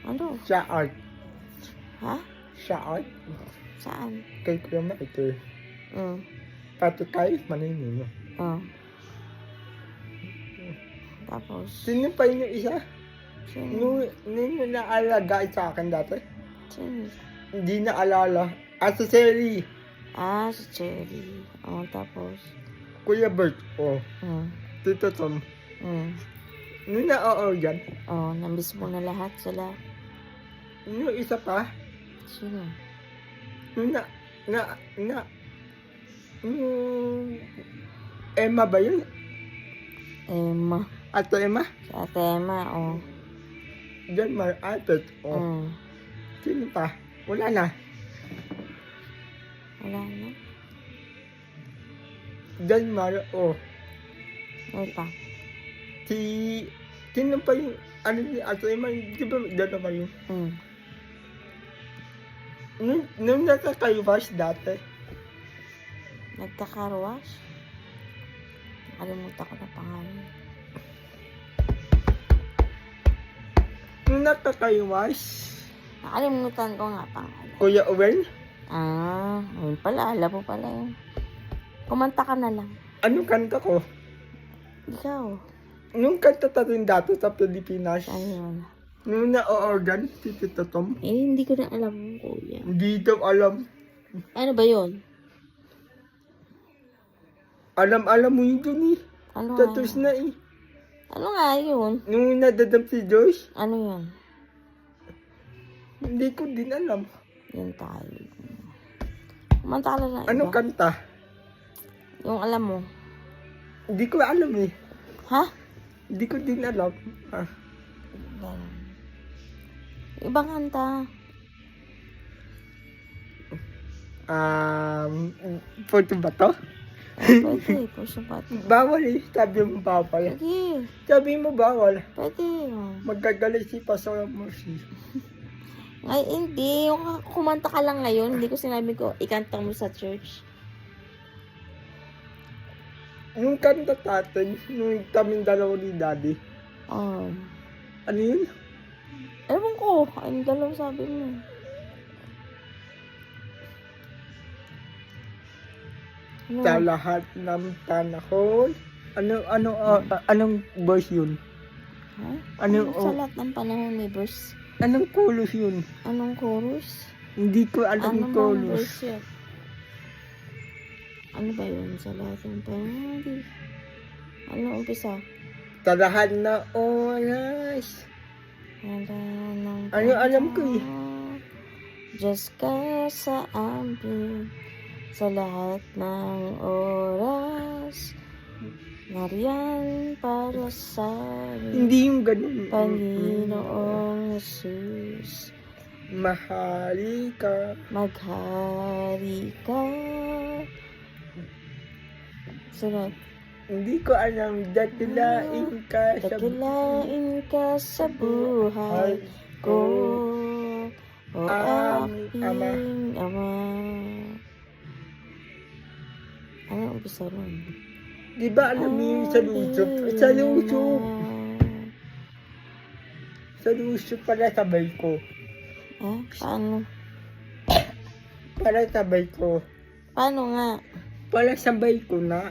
Ano? Sa art. Ha? Sa art. Saan? Kay Kuya Ma ito. Pati kay Manini. Oh. Tapos? Sino pa yung isa? Sino? Nino naalaga sa akin dati? Sino? Hindi na alala. Ate Sally. Si Cherry. Tapos? Kuya Bert. Tito Tom. Nino na yan. Namiss mo na lahat sila. Nino isa pa? Sino? Emma ba yun? Emma. Ato Emma? Si Ate Emma, John Mar Alpert. Sino pa? Wala na. Wala na. John Mar, Ano pa? Sino pa yung, ni Ato Emma, di ba doon pa yun? Nung nakakaywas dati. Nagkakarwash? Nakalimutan ko na pangalan. Nung nakakaywas. Nakalimutan ko nga pangalan. Kuya Owen? Ayun pala. Alam mo pala yun. Kumanta ka na lang. Anong kanta ko? Ikaw. Nung kanta tayo dati sa Pilipinas. Ayun. Nung na-organ, si Tito Tom. Hindi ko na alam, kuya. Hindi daw alam. Ano ba yun? Alam mo yun dun eh. Ano Tapos nga? na eh. Ano nga yun? Nung nadadam si Joyce, Ano yun? hindi ko din alam. Yan tayo. Kumanta ka na lang Anong iba. kanta? Yung alam mo. Hindi ko alam eh. Ha? Hindi ko din alam. Ganun. Ibang kanta. Photo ba to? Pwede. Puso pa ito. Bawal eh. Sabi mo bawal. Sige. Sabi mo bawal. Pwede. Magagalit si Pastor Mercy. Ay, hindi. Yung kumanta ka lang ngayon, hindi ko sinabi ko, ikanta mo sa church. Yung kanta natin, yung kaming dalawa ni Daddy. Ano yun? Ewan ko. Ang dalaw sabi mo. Ano? Sa lahat ng panahon. Anong verse yun? Ha? Anong, Sa lahat ng panahon may verse. anong chorus yun? Anong chorus? Hindi ko alam yung Ano bang chorus. verse yun? Ano ba yun? Sa lahat ng panahon. Ano umpisa? Sa lahat na oras. Ano alam ko eh. Diyos ka sa amin. Sa lahat ng oras. Nariyan para sa amin. Hindi yung ganun. Panginoong Jesus. Mahali ka. Maghari ka. Sunod. Hindi ko alam. Dakilain ka sa Dakilain ka sa buhay ko. O aking Ama. Ano ang umpisa nun? Di ba alam mo yung sa lusup? Sa lusup. Sa lusup para sabay ko. Paano? Para sabay ko. Paano nga? Para sabay ko na.